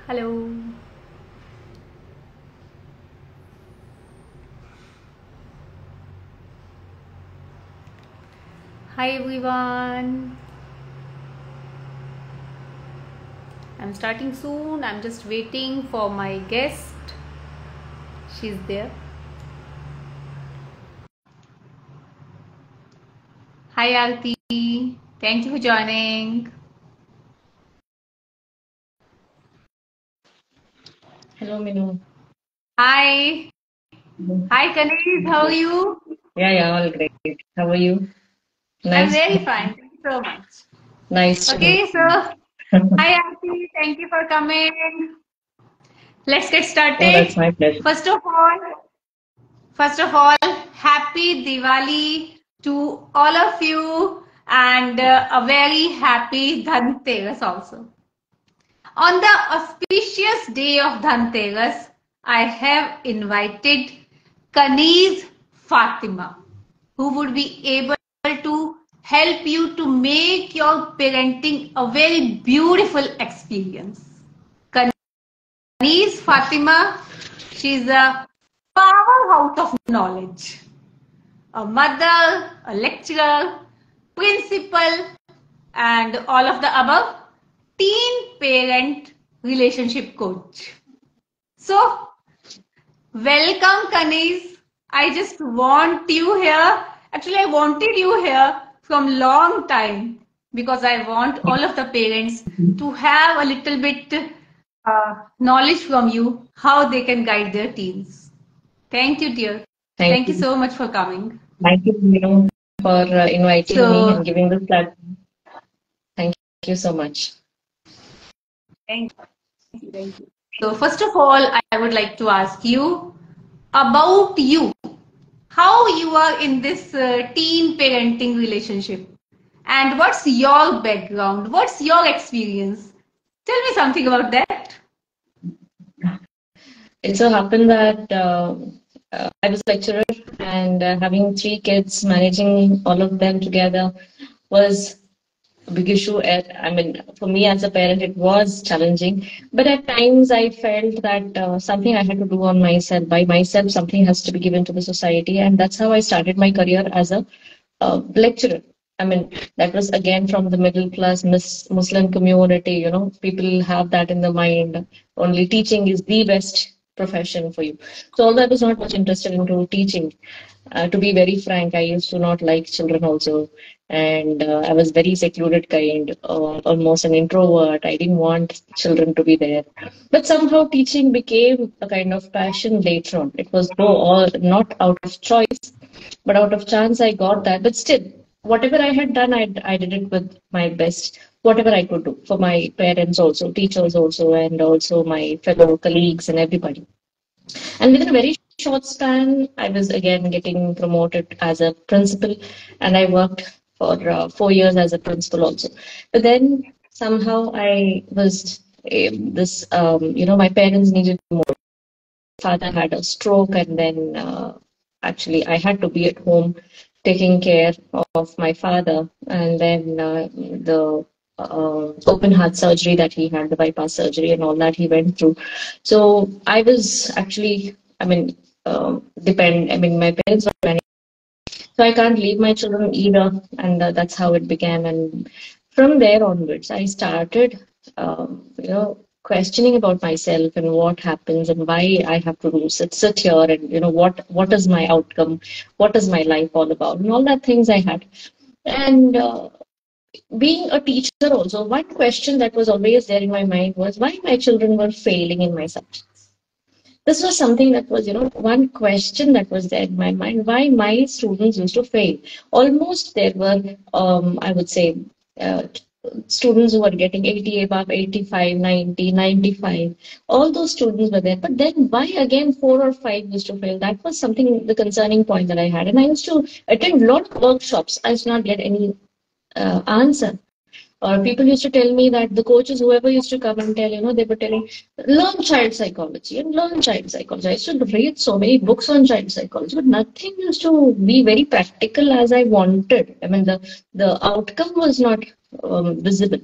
Hello. Hi everyone. I'm starting soon. I'm just waiting for my guest. She's there. Hi Aarti. Thank you for joining. Hello, Meenu. Hi. Hi Kanis. How are you? Yeah, all great. How are you? I'm Nice, very fine. Thank you so much. nice to meet Okay, so you. hi Aarti. Thank you for coming. Let's get Oh, started. that's my pleasure. First of all, First of all, happy Diwali to all of you and a very happy Dhanteras also. On the auspicious day of Dhanteras, I have invited Kaniz Fatima, who would be able to help you to make your parenting a very beautiful experience. Kaniz Fatima, she's a powerhouse of knowledge. A mother, a lecturer, principal, and all of the above, teen parent relationship coach. So, welcome, Kanis. I just want you here. Actually, I wanted you here from long time because I want all of the parents to have a little bit knowledge from you how they can guide their teens. Thank you, dear. Thank Thank you you. so much for coming. Thank you, Meenu, for inviting me So, and giving this platform. Thank you so much. thank you. Thank you. So, first of all, I would like to ask you about you. How you are in this teen parenting relationship, and what's your background? What's your experience? Tell me something about that. It so happened that I was a lecturer and having three kids, managing all of them together was big issue. I mean, for me as a parent, it was challenging. But at times, I felt that something I had to do on myself, by myself, something has to be given to the society, and that's how I started my career as a lecturer. I mean, that was again from the middle class Muslim community. You know, people have that in the mind. Only teaching is the best profession for you. So although I was not much interested into teaching, to be very frank, I used to not like children also, and I was very secluded kind, almost an introvert. I didn't want children to be there, but somehow teaching became a kind of passion later on. It was though all not out of choice, but out of chance I got that. But still, whatever I had done, I did it with my best, whatever I could do for my parents also, teachers also, and also my fellow colleagues and everybody. And within a very short span, I was again getting promoted as a principal, and I worked for 4 years as a principal also. But then somehow I was my parents needed more. Father had a stroke, and then actually I had to be at home taking care of my father, and then the open heart surgery that he had, the bypass surgery, and all that he went through. So I was actually, I mean, depend. I mean, my parents were planning, so I can't leave my children either, and that's how it began. And from there onwards, I started, questioning about myself and what happens and why I have to do sit here, and what is my outcome, what is my life all about, and all that things I had. And being a teacher also, one question that was always there in my mind was why my children were failing in my subjects. This was something that was, one question that was there in my mind, why my students used to fail. Almost there were, I would say, uh, students who were getting 80 above, 85, 90, 95. All those students were there. But then why again four or five used to fail? That was something, the concerning point that I had. And I used to attend a lot of workshops. I used to not get any answer. Or people used to tell me that the coaches, whoever used to come and tell, they were telling, learn child psychology and learn child psychology. I used to read so many books on child psychology, but nothing used to be very practical as I wanted. I mean, the outcome was not visible.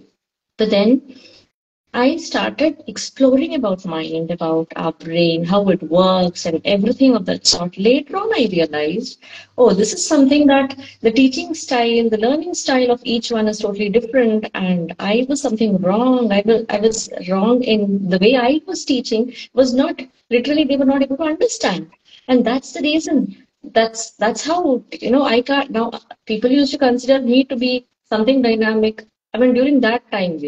But then I started exploring about mind, about our brain, how it works, and everything of that sort. Later on, I realized, oh, this is something that the teaching style, the learning style of each one is totally different, and I was something wrong. I was wrong in the way I was teaching. Was not literally they were not able to understand, and that's the reason. That's how I can't now. People used to consider me to be something dynamic. I mean, during that time,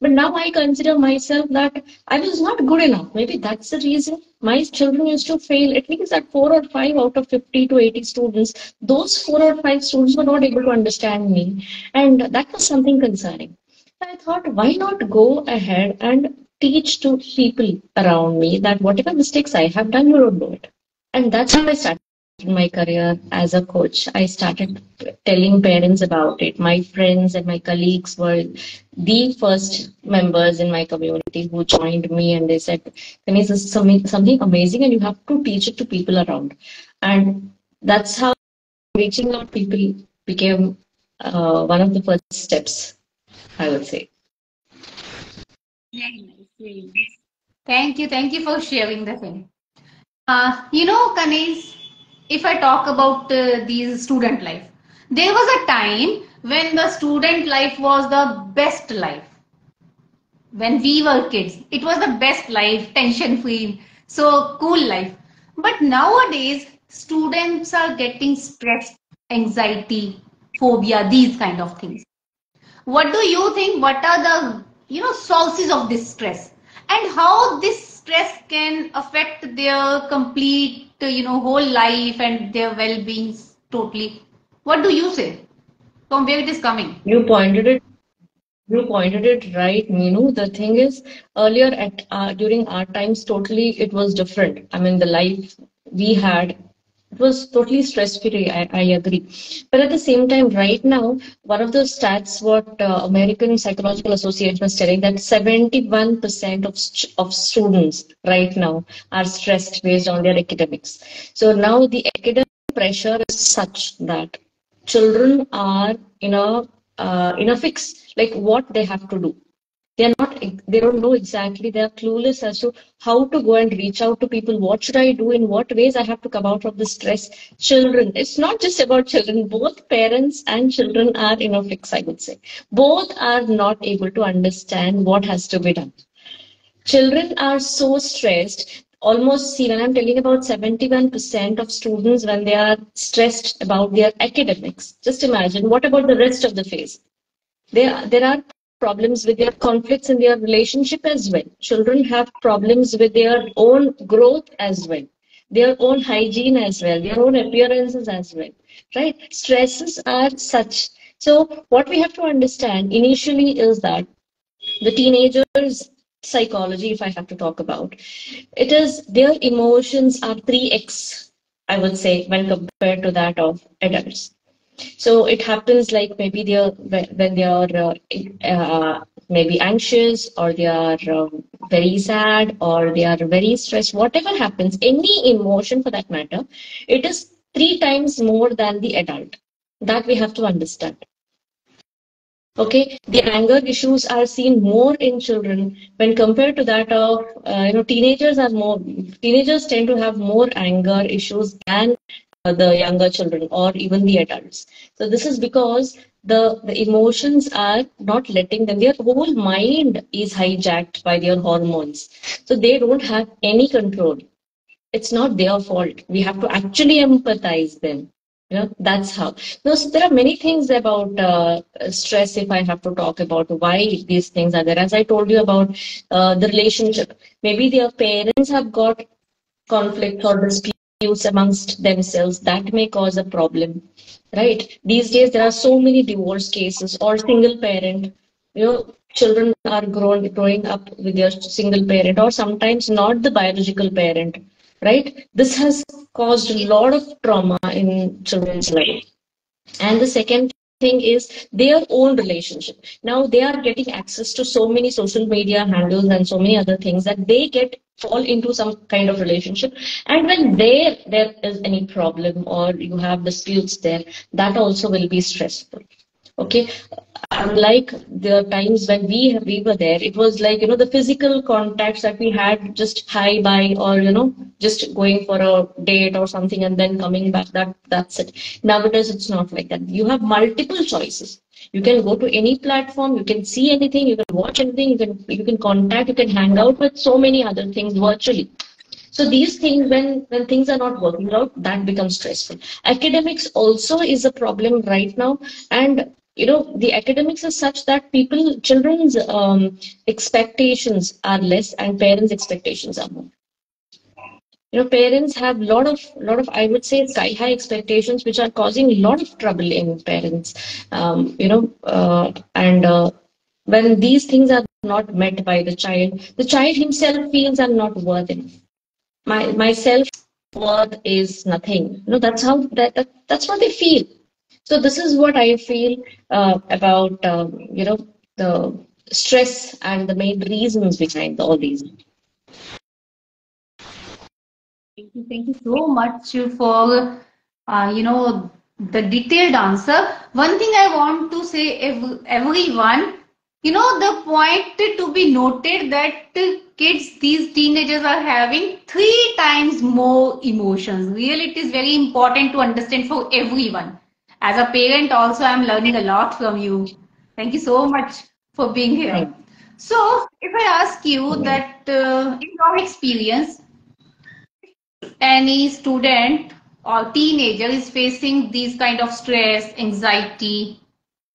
but now I consider myself that I was not good enough. Maybe that's the reason my children used to fail at least at 4 or 5 out of 50 to 80 students. Those 4 or 5 students were not able to understand me. And that was something concerning. I thought, why not go ahead and teach to people around me that whatever mistakes I have done, you don't do it. And that's how I started my career as a coach. I started telling parents about it. My friends and my colleagues were the first members in my community who joined me and they said, Kanis, this is something amazing and you have to teach it to people around. And that's how reaching out people became one of the first steps, I would say. Very nice, very nice. Thank you for sharing the thing. Kanis, if I talk about these student life, there was a time when the student life was the best life. When we were kids, it was the best life, tension free, so cool life. But nowadays, students are getting stressed, anxiety, phobia, these kind of things. What do you think? What are the sources of this stress, and how this stress can affect their complete whole life and their well-being totally? What do you say? From where it is coming? You pointed it You pointed it right, Meenu. The thing is, earlier at during our times, totally it was different. I mean, the life we had, it was totally stress-free. I agree. But at the same time, right now, one of the stats what American Psychological Association was telling that 71% of students right now are stressed based on their academics. So now the academic pressure is such that children are in a fix, like what they have to do. They don't know exactly. They are clueless as to how to go and reach out to people. What should I do? In what ways I have to come out of the stress? Children, it's not just about children. Both parents and children are in a fix, I would say. Both are not able to understand what has to be done. Children are so stressed. Almost, see, when I'm telling about 71% of students when they are stressed about their academics, just imagine what about the rest of the phase? There are problems with their conflicts in their relationship as well. Children have problems with their own growth as well, their own hygiene as well, their own appearances as well. Right? Stresses are such. So what we have to understand initially is that the teenagers' psychology, if I have to talk about, it is their emotions are 3x, I would say, when compared to that of adults. So it happens like maybe when they are maybe anxious or they are very sad or they are very stressed. Whatever happens, any emotion for that matter, it is 3 times more than the adult. That we have to understand. Okay, the anger issues are seen more in children when compared to that of teenagers tend to have more anger issues than the younger children or even the adults. So this is because the emotions are not letting them. Their whole mind is hijacked by their hormones, so they don't have any control. It's not their fault. We have to actually empathize them. That's how. No, so there are many things about stress. If I have to talk about why these things are there, as I told you about the relationship, maybe their parents have got conflict or disputes amongst themselves that may cause a problem, right? These days there are so many divorce cases or single parent. Children are growing up with their single parent or sometimes not the biological parent, right? This has caused a lot of trauma in children's life. And the second thing is their own relationship. Now they are getting access to so many social media handles and so many other things that they get fall into some kind of relationship. And when there is any problem or you have disputes there, that also will be stressful. Okay, unlike the times when we were there, it was like, the physical contacts that we had, just hi bye, or just going for a date or something and then coming back. That's it. Nowadays, it's not like that. You have multiple choices. You can go to any platform. You can see anything. You can watch anything. You can contact. You can hang out with so many other things virtually. So these things, when things are not working out, that becomes stressful. Academics also is a problem right now, and the academics is such that children's expectations are less, and parents' expectations are more. Parents have I would say sky high expectations, which are causing a lot of trouble in parents. And when these things are not met by the child himself feels I'm not worth enough. My self worth is nothing. That's how that's what they feel. So this is what I feel about the stress and the main reasons behind all these. Thank you so much for the detailed answer. One thing I want to say, everyone, the point to be noted that kids, these teenagers are having 3 times more emotions. Really, it is very important to understand for everyone. As a parent, also, I'm learning a lot from you. Thank you so much for being here. Thank So, if I ask you you. that in your experience, any student or teenager is facing these kind of stress, anxiety,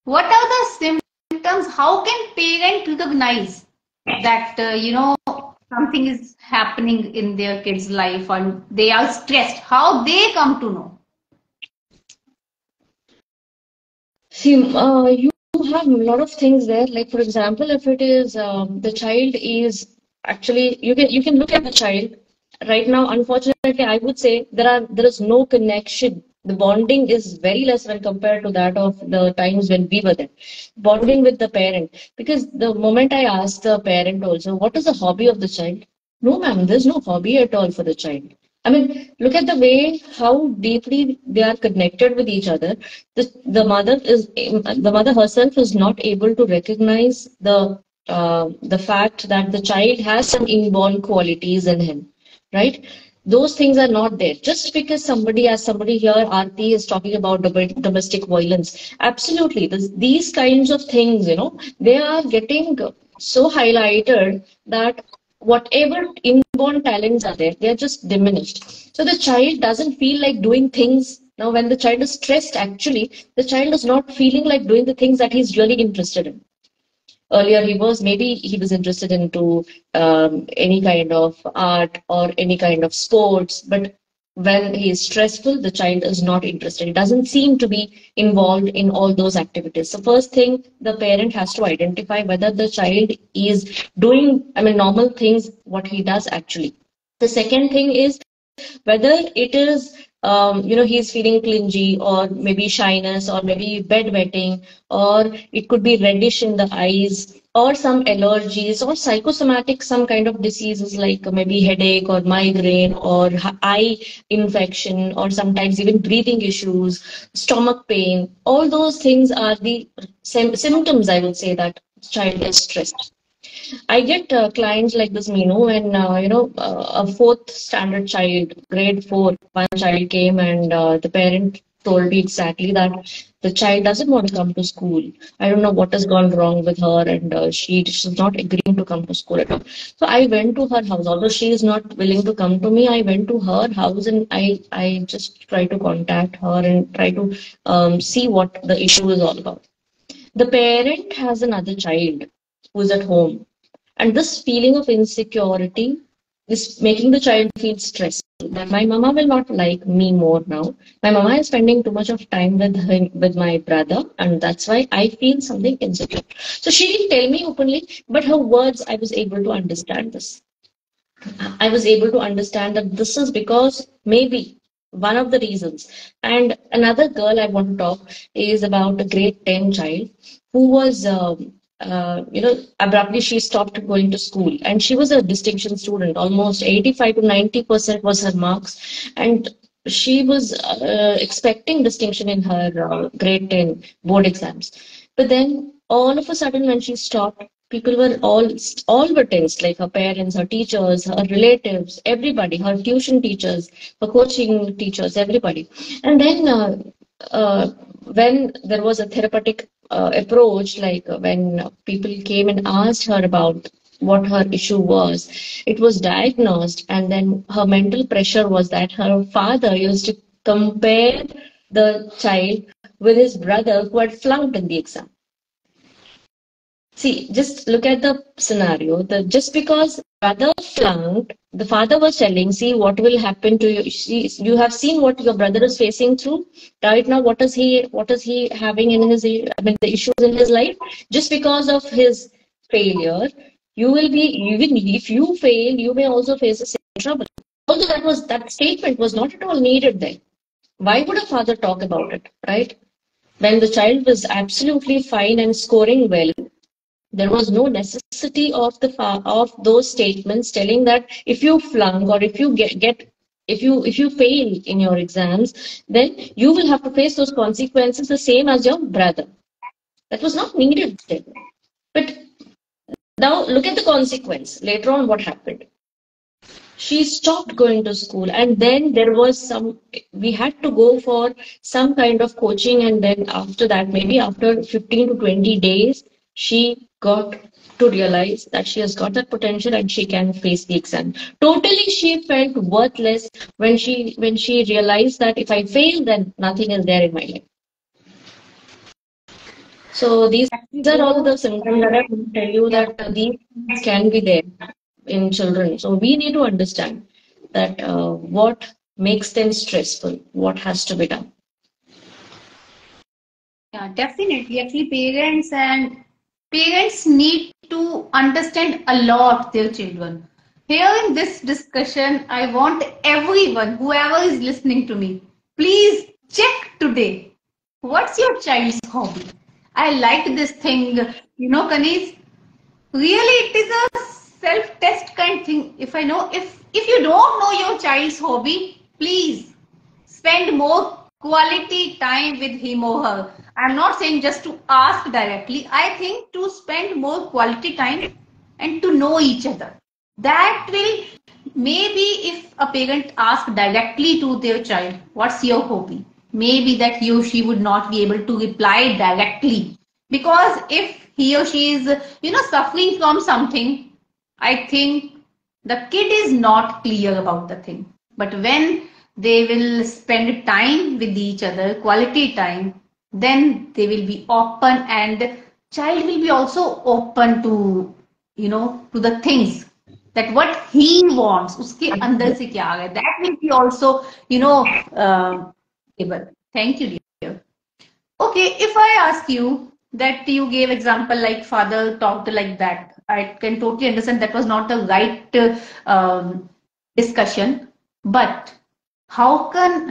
what are the symptoms? How can parent recognize that something is happening in their kid's life and they are stressed? How they come to know? See, you have a lot of things there. Like for example, if it is the child is actually you can look at the child right now. Unfortunately, I would say there is no connection. The bonding is very less when compared to that of the times when we were there. Bonding with the parent, because the moment I ask the parent also, what is the hobby of the child? No, ma'am, there's no hobby at all for the child. I mean, look at the way how deeply they are connected with each other. The mother herself is not able to recognize the fact that the child has some inborn qualities in him, right? Those things are not there. Just because somebody here, Aarti, is talking about domestic violence, absolutely, these kinds of things, they are getting so highlighted that whatever inborn talents are there, they are just diminished. So the child doesn't feel like doing things. Now, when the child is stressed, actually, the child is not feeling like doing the things that he's really interested in. Earlier, he was interested into any kind of art or any kind of sports, but when he is stressful, the child is not interested. It doesn't seem to be involved in all those activities. So first thing, the parent has to identify whether the child is doing, I mean, normal things, what he does actually. The second thing is whether it is he's feeling clingy, or maybe shyness, or maybe bedwetting, or it could be reddish in the eyes, or some allergies, or psychosomatic, some kind of diseases like maybe headache or migraine or eye infection, or sometimes even breathing issues, stomach pain. All those things are the symptoms, I would say, that child is stressed. I get clients like this, Meenu, when a fourth standard child, grade four, one child came, and the parent told me exactly that the child doesn't want to come to school. I don't know what has gone wrong with her, and she's not agreeing to come to school at all. So I went to her house. Although she is not willing to come to me, I went to her house, and I just try to contact her and try to see what the issue is all about. The parent has another child who is at home, and this feeling of insecurity is making the child feel stressed. That my mama will not like me more now. My mama is spending too much of time with him, with my brother, and that's why I feel something insecure. So she didn't tell me openly, but her words, I was able to understand this. I was able to understand that this is because maybe one of the reasons. And another girl I want to talk is about a grade 10 child who was, abruptly she stopped going to school. And she was a distinction student. Almost 85 to 90% was her marks. And she was expecting distinction in her grade 10 board exams. But then all of a sudden, when she stopped, people were all were tensed, like her parents, her teachers, her relatives, everybody, her tuition teachers, her coaching teachers, everybody. And then when there was a therapeutic approach, like when people came and asked her about what her issue was, it was diagnosed, and then her mental pressure was that her father used to compare the child with his brother who had flunked in the exam. See, just look at the scenario. Just because brother flunked, the father was telling, see what will happen to you. See, you have seen what your brother is facing through right now. What is he having in his, I mean, the issues in his life? Just because of his failure, you will be, even if you fail, you may also face the same trouble. Although that statement was not at all needed there. Why would a father talk about it, right? When the child was absolutely fine and scoring well, there was no necessity of of those statements telling that if you flunk or if you if you fail in your exams, then you will have to face those consequences the same as your brother. That was not needed then. But now look at the consequence. Later on, what happened? She stopped going to school, and then there was we had to go for some kind of coaching, and then after that, maybe after 15 to 20 days, she got to realize that she has got that potential and she can face the exam. Totally, she felt worthless when she realized that if I fail, then nothing is there in my life. So these are all the symptoms that I want to tell you, Yeah. that these things can be there in children. So we need to understand that what makes them stressful, what has to be done. Yeah, definitely. Actually, parents need to understand a lot their children. Here in this discussion, I want everyone, whoever is listening to me, please check today. What's your child's hobby? I like this thing. Kanis, really, it is a self-test kind thing. If I know, if you don't know your child's hobby, please spend more quality time with him or her. I'm not saying just to ask directly. I think to spend more quality time and to know each other. That will, maybe if a parent asks directly to their child, what's your hobby? Maybe that he or she would not be able to reply directly. Because if he or she is, suffering from something, I think the kid is not clear about the thing. But when they will spend time with each other, quality time, then they will be open, and child will be also open to, to the things that what he wants, uske andar se kya hai, that will be also, able. Thank you, dear. Okay, if I ask you that you gave example like father talked like that, I can totally understand that was not the right discussion. But how can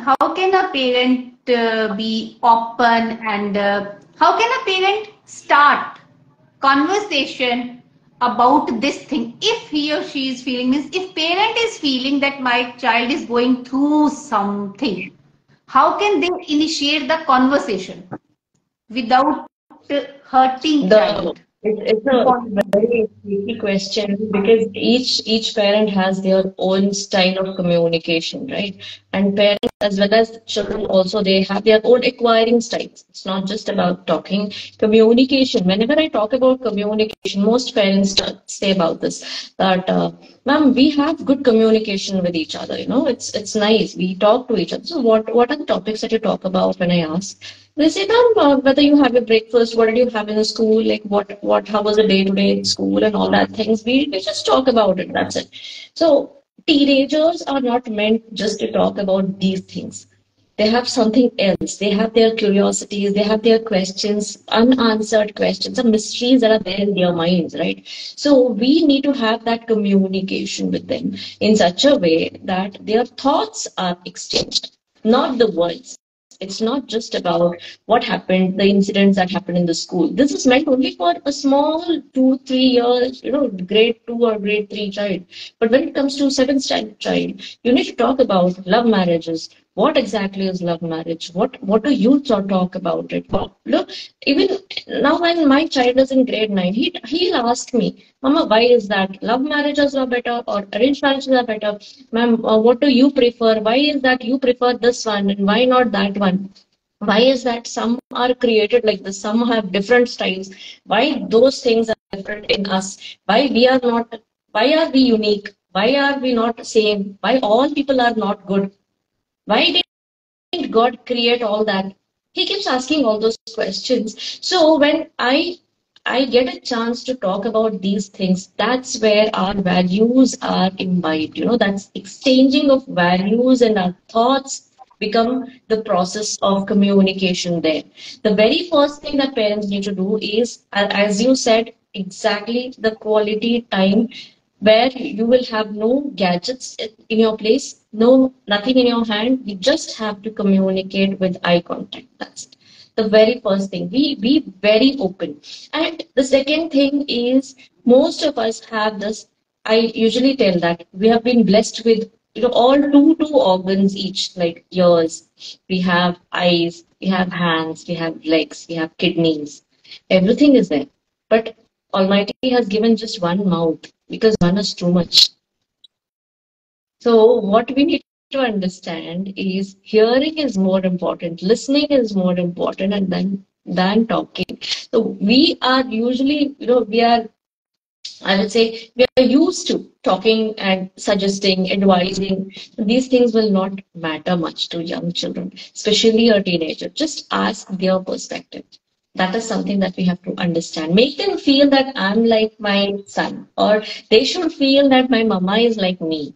a parent be open, and how can a parent start conversation about this thing if he or she is feeling, means if parent is feeling that my child is going through something, how can they initiate the conversation without hurting The child? it's a very tricky question, because each parent has their own style of communication, right? And parents as well as children also, they have their own acquiring styles. It's not just about talking. Communication. Whenever I talk about communication, most parents say about this, that ma'am, we have good communication with each other. It's nice. We talk to each other. So what are the topics that you talk about? When I ask, they say, ma'am, whether you have your breakfast, what did you have in the school, like how was the day today in school, and all that things. We just talk about it. That's it. So teenagers are not meant just to talk about these things. They have something else. They have their curiosities. They have their questions, unanswered questions, some mysteries that are there in their minds, right? So we need to have that communication with them in such a way that their thoughts are exchanged, not the words. It's not just about what happened, the incidents that happened in the school. This is meant only for a small 2, 3 years, grade 2 or grade 3 child. But when it comes to seventh child, you need to talk about love marriages, What exactly is love marriage? What do you talk about it? Well, look, even now when my child is in grade 9, he'll ask me, Mama, why is that love marriages are better or arranged marriages are better? Ma'am, what do you prefer? Why is that you prefer this one and why not that one? Why is that some are created like this, some have different styles? Why those things are different in us? Why we are not? Why are we unique? Why are we not same? Why all people are not good? Why did God create all that? He keeps asking all those questions. So when I get a chance to talk about these things, that's where our values are imbibed. That's exchanging of values and our thoughts become the process of communication there. The very first thing that parents need to do is, as you said, exactly the quality time where you will have no gadgets in your place, no nothing in your hand. You just have to communicate with eye contact. That's it. The very first thing. Be very open. And the second thing is most of us have this. I usually tell that we have been blessed with all two organs each, like ears. We have eyes, we have hands, we have legs, we have kidneys. Everything is there. But Almighty has given just one mouth because one is too much. So what we need to understand is hearing is more important, listening is more important, and then than talking. So we are usually, we are, I would say, we are used to talking and suggesting, advising. These things will not matter much to young children, especially a teenager. Just ask their perspective. That is something that we have to understand. Make them feel that I'm like my son, or they should feel that my mama is like me.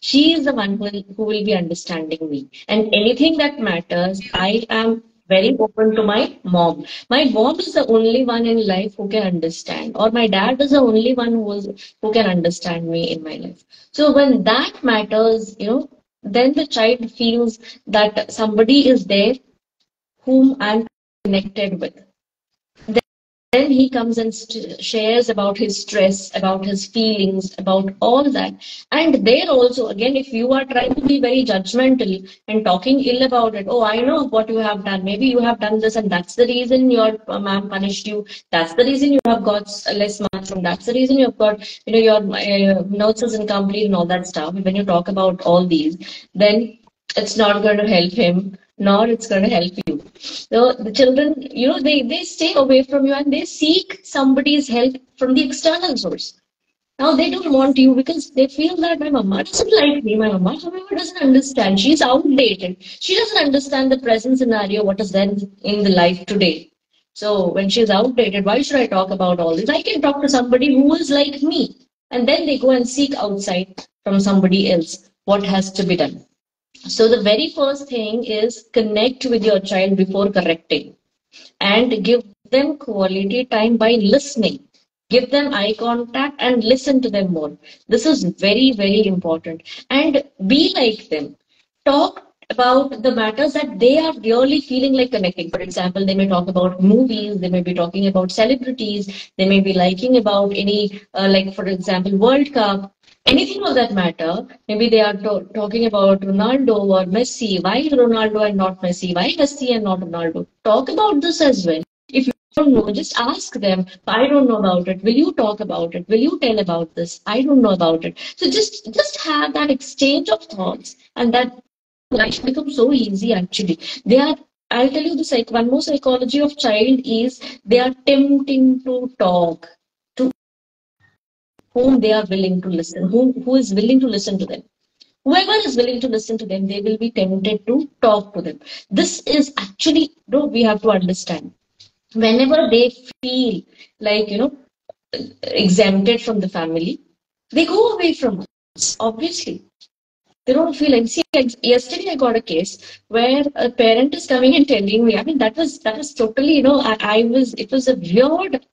She is the one who will be understanding me. And anything that matters, I am very open to my mom. My mom is the only one in life who can understand, or my dad is the only one who can understand me in my life. So when that matters, then the child feels that somebody is there whom I'm connected with. Then he comes and shares about his stress, about his feelings, about all that. And there also, again, if you are trying to be very judgmental and talking ill about it, oh, I know what you have done. Maybe you have done this, and that's the reason your mom punished you. That's the reason you have got less marks, and that's the reason you have got, your notes is incomplete and all that stuff. When you talk about all these, then it's not going to help him, nor it's going to help you. So the children, they stay away from you and they seek somebody's help from the external source. Now they don't want you because they feel that my mama doesn't like me. My mama, however, doesn't understand. She's outdated. She doesn't understand the present scenario, what is then in the life today. So when she's outdated, why should I talk about all this? I can talk to somebody who is like me. And then they go and seek outside from somebody else what has to be done. So the very first thing is connect with your child before correcting and give them quality time by listening. Give them eye contact and listen to them more. This is very, very important. And be like them. Talk about the matters that they are really feeling like connecting. For example, they may talk about movies, they may be talking about celebrities, they may be liking about any, like for example, World Cup, anything of that matter. Maybe they are talking about Ronaldo or Messi. Why Ronaldo and not Messi? Why Messi and not Ronaldo? Talk about this as well. If you don't know, just ask them. I don't know about it. Will you talk about it? Will you tell about this? I don't know about it. So just have that exchange of thoughts, and that life becomes so easy actually. They are, I'll tell you the one more psychology of child is they are tempting to talk to whom they are willing to listen, who is willing to listen to them. Whoever is willing to listen to them, they will be tempted to talk to them. This is actually, we have to understand. Whenever they feel like, exempted from the family, they go away from us, obviously. They don't feel like, see, yesterday I got a case where a parent is coming and telling me, I mean, that was totally, it was a weird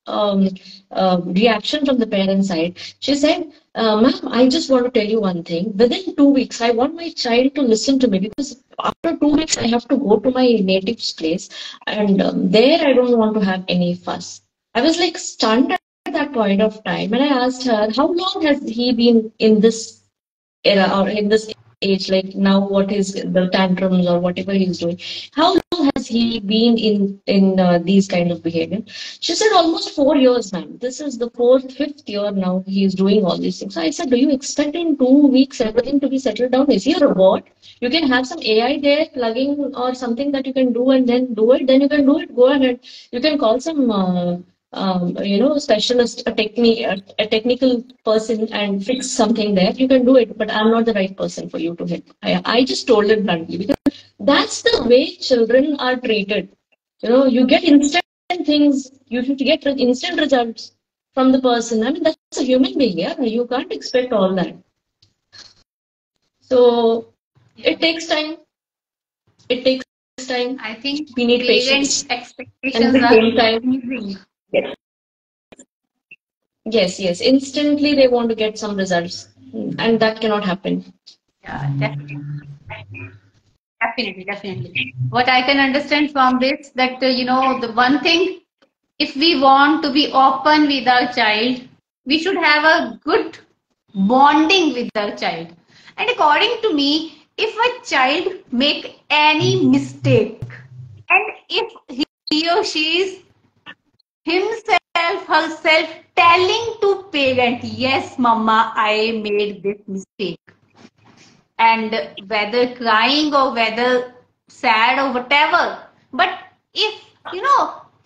reaction from the parent side. She said, ma'am, I just want to tell you one thing. Within 2 weeks, I want my child to listen to me because after 2 weeks, I have to go to my native place, and there I don't want to have any fuss. I was like stunned at that point of time, and I asked her, how long has he been in this era or in this age, like now what is the tantrums or whatever he's doing. How long has he been in these kind of behavior? She said almost 4 years, ma'am. This is the fourth, fifth year now he is doing all these things. So I said, do you expect in 2 weeks everything to be settled down? Is he a robot? You can have some AI there plugging or something that you can do and then do it. Then you can do it. Go ahead. You can call some specialist, a technical person and fix something there. You can do it, but I'm not the right person for you to help. I just told it bluntly because that's the way children are treated. You get instant things, you should get instant results from the person. I mean, that's a human being, yeah. You can't expect all that. So it takes time. It takes time. I think We need parents' patience. And at expectations the are same time, increasing. yes. Instantly they want to get some results. And that cannot happen. Yeah, definitely. What I can understand from this that the one thing, if we want to be open with our child, we should have a good bonding with our child. And according to me, if a child make any mistake, and if he or she is herself telling to parent, yes, mama, I made this mistake, and whether crying or whether sad or whatever. But if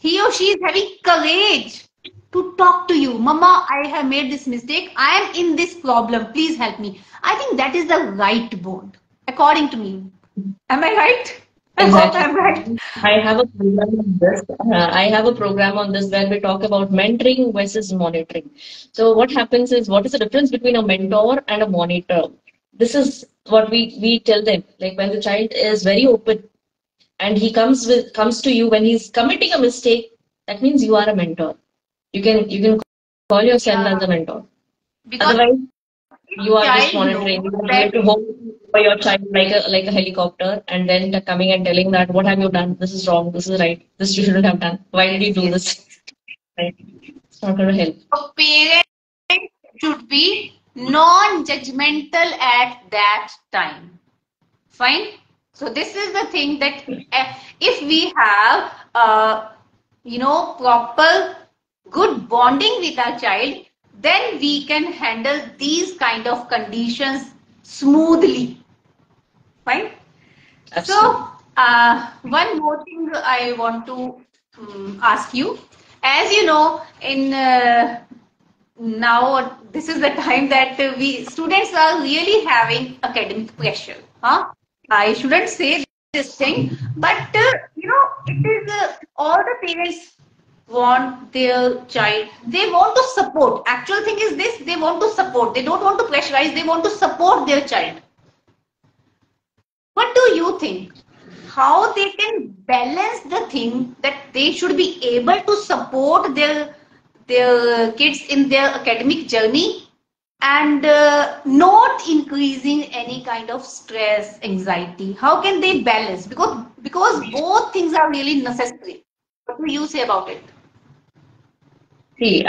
he or she is having courage to talk to you, Mama, I have made this mistake. I am in this problem. Please help me. I think that is the right bond, according to me. Am I right? I hope Exactly. I'm right. I have a program on this. I have a program on this where we talk about mentoring versus monitoring. So what happens is, what is the difference between a mentor and a monitor? This is what we tell them. Like when the child is very open and he comes to you when he's committing a mistake, that means you are a mentor. You can call yourself Yeah, as a mentor. because Otherwise, you are just child monitoring. knows You are that there to hold for your child like a helicopter, and then coming and telling that what have you done? This is wrong. This is right. This you shouldn't have done. Why did you yes, do yes. this? Right? It's not going to help. A parent should be non-judgmental at that time. Fine. So this is the thing that if we have proper good bonding with our child, then we can handle these kind of conditions smoothly. Fine. Absolutely. So one more thing I want to ask you. As you know, in now this is the time that we students are really having academic pressure, huh? I shouldn't say this thing, but it is all the parents want their child, they want to support. Actual thing is this, they want to support, they don't want to pressurize, they want to support their child. What do you think, how they can balance the thing that they should be able to support their kids in their academic journey and not increasing any kind of stress, anxiety? How can they balance? Because both things are really necessary. What do you say about it? See,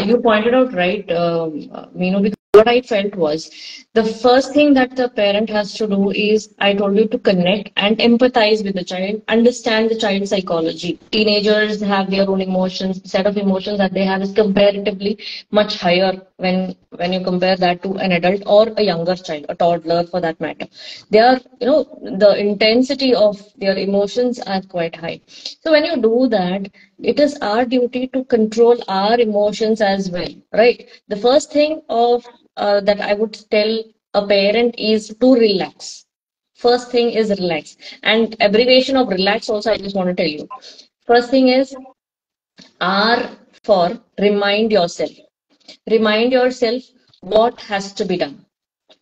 you pointed out right, Meenu, because what I felt was the first thing that the parent has to do is, I told you, to connect and empathize with the child, understand the child's psychology. Teenagers have their own emotions, set of emotions that they have is comparatively much higher when you compare that to an adult or a younger child, a toddler for that matter. They are, the intensity of their emotions are quite high. So when you do that, it is our duty to control our emotions as well, right? The first thing of that I would tell a parent is to relax. First thing is relax. And abbreviation of relax also I just want to tell you. First thing is R for remind yourself. Remind yourself what has to be done.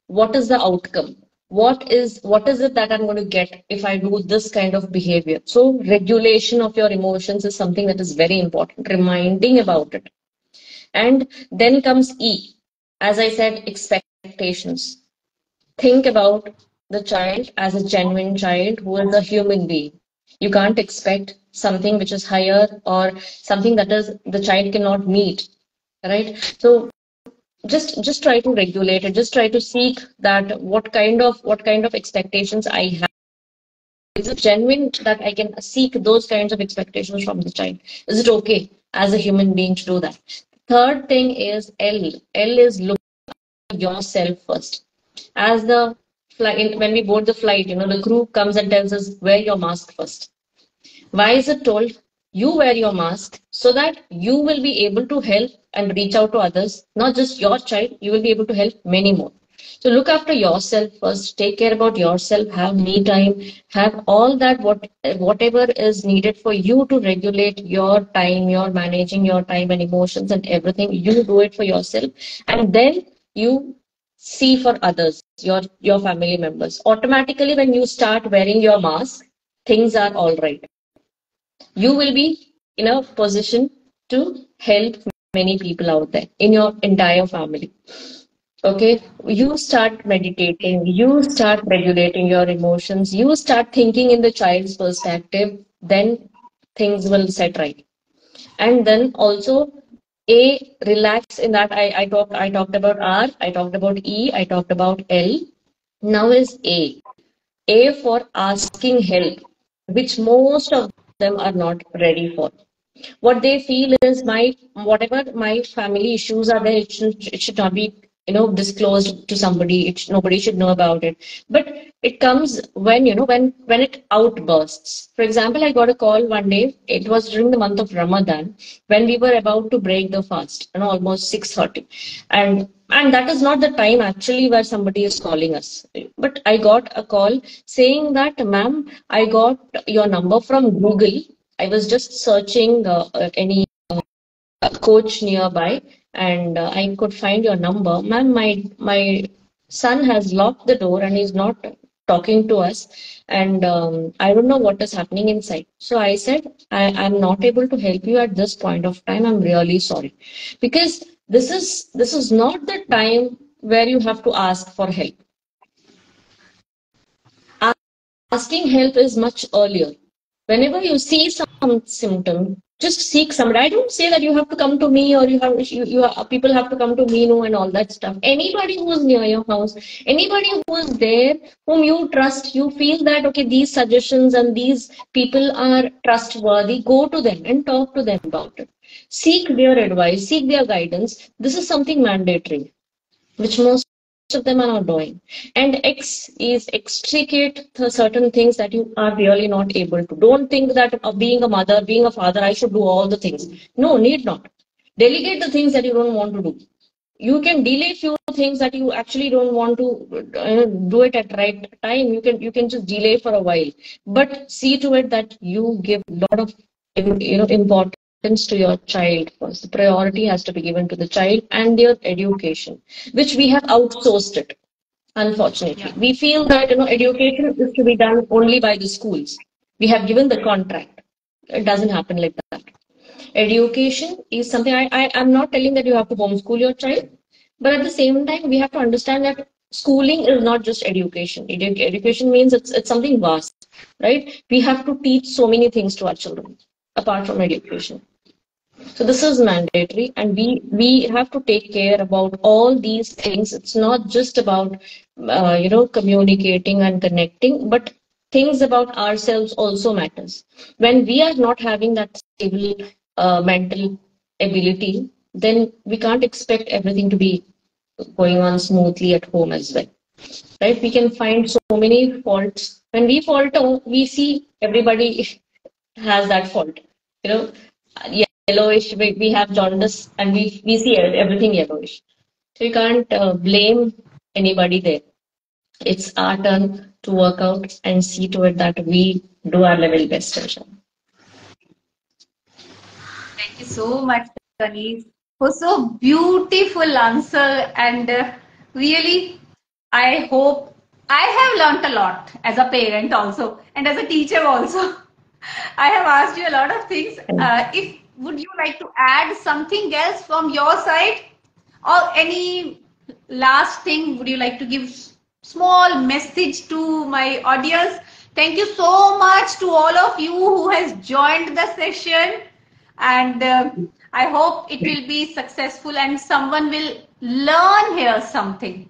What is the outcome? What is it that I'm going to get if I do this kind of behavior? So regulation of your emotions is something that is very important. Reminding about it. And then comes E. As I said, expectations. Think about the child as a genuine child who is a human being. You can't expect something which is higher or something that is the child cannot meet. Right? So just try to regulate it. Just try to seek that what kind of expectations I have. Is it genuine that I can seek those kinds of expectations from the child? Is it okay as a human being to do that? Third thing is L. L is look at yourself first. As the flight, when we board the flight, the crew comes and tells us wear your mask first. Why is it told? You wear your mask so that you will be able to help and reach out to others, not just your child, you will be able to help many more. So look after yourself first, take care about yourself, have me time, have all that whatever is needed for you to regulate your time, your managing your time and emotions and everything. You do it for yourself, and then you see for others, your family members. Automatically, when you start wearing your mask, things are all right. You will be in a position to help many people out there in your entire family. Okay, you start meditating, you start regulating your emotions, you start thinking in the child's perspective, then things will set right. And then also A, relax in that I talked about R, I talked about E, I talked about L. Now is A. A for asking help, which most of them are not ready for. What they feel is my whatever my family issues are there, it should not be disclosed to somebody. Nobody should know about it. But it comes when when it outbursts. For example, I got a call one day. It was during the month of Ramadan when we were about to break the fast, almost 6:30, and that is not the time actually where somebody is calling us. But I got a call saying that, ma'am, I got your number from Google. I was just searching any coach nearby, and I could find your number. Ma'am, my son has locked the door and he's not talking to us, and I don't know what is happening inside. So I said, I'm not able to help you at this point of time. I'm really sorry, because this is not the time where you have to ask for help. Asking help is much earlier. Whenever you see some symptom, just seek somebody. I don't say that you have to come to me, or people have to come to Meenu and all that stuff. Anybody who is near your house, anybody who is there, whom you trust, you feel that okay, these suggestions and these people are trustworthy, go to them and talk to them about it. Seek their advice, seek their guidance. This is something mandatory, which most of them are not doing. And X is extricate the certain things that you are really not able to. Don't think that being a mother, being a father, I should do all the things. No, need not. Delegate the things that you don't want to do. You can delay few things that you actually don't want to do it at right time. You can just delay for a while, but see to it that you give a lot of importance to your child first. The priority has to be given to the child and their education, which we have outsourced it. Unfortunately, Yeah. we feel that education is to be done only by the schools. We have given the contract. It doesn't happen like that. Education is something I'm not telling that you have to homeschool your child, but at the same time, we have to understand that schooling is not just education. Education means it's something vast, right? We have to teach so many things to our children apart from education. So this is mandatory, and we have to take care about all these things. It's not just about communicating and connecting, but things about ourselves also matters. When we are not having that stable mental ability, then we can't expect everything to be going on smoothly at home as well, right? We can find so many faults. When we falter, we see everybody has that fault. You know, yellowish. We have jaundice, and we see everything yellowish. So you can't blame anybody there. It's our turn to work out and see to it that we do our level best, Aisha. Thank you so much, Kanis, for so beautiful answer. And really, I hope I have learnt a lot as a parent also, and as a teacher also. I have asked you a lot of things. If would you like to add something else from your side, or any last thing? Would you like to give small message to my audience? Thank you so much to all of you who has joined the session, and I hope it will be successful and someone will learn here something.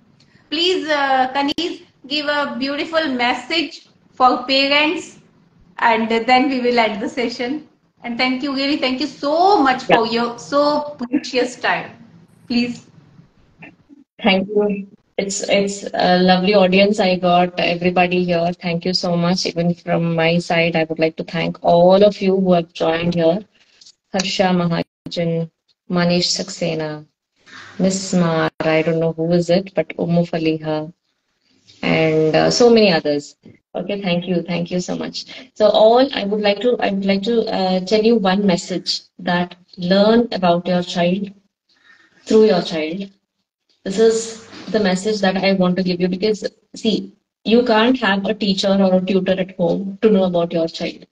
Please, Kanis, give a beautiful message for parents, and then we will end the session. And thank you, really, thank you so much Yeah. for your so precious time. Please. Thank you. It's a lovely audience. I got everybody here. Thank you so much. Even from my side, I would like to thank all of you who have joined here. Harsha Mahajan, Manish Saxena, Miss Mar, I don't know who is it, but Umu Faliha, and so many others. Okay, thank you so much. So all I would like to tell you one message, that learn about your child through your child. This is the message that I want to give you, because see, you can't have a teacher or a tutor at home to know about your child.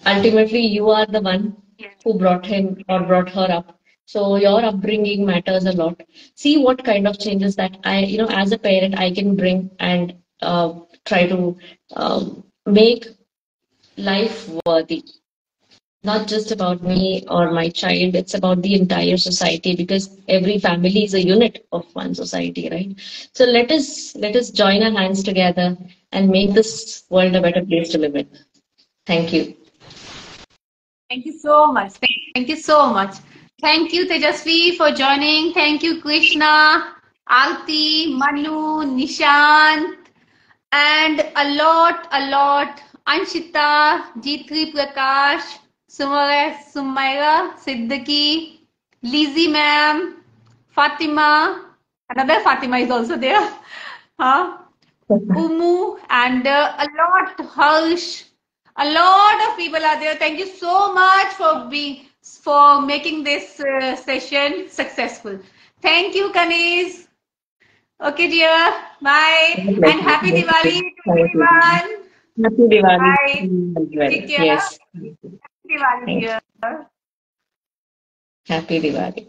Ultimately, you are the one who brought him or brought her up. So your upbringing matters a lot. See what kind of changes that as a parent, I can bring and try to make life worthy. Not just about me or my child, it's about the entire society, because every family is a unit of one society, right? So let us join our hands together and make this world a better place to live in. Thank you. Thank you so much. Thank you so much. Thank you, Tejasvi, for joining. Thank you, Krishna, Aarti, Manu, Nishant, and a lot, Anshita, G3 Prakash, Sumaira, Siddiqui, Lizzie ma'am, Fatima, another Fatima is also there. Huh? Umu, and a lot, Harsh, a lot of people are there. Thank you so much for making this session successful. Thank you, Kanis. Okay, dear. Bye. And happy Diwali to Thank you. everyone. Happy Diwali to Bye. you as well. Take care. Yes. Happy Diwali, Thank you. dear. Happy Diwali.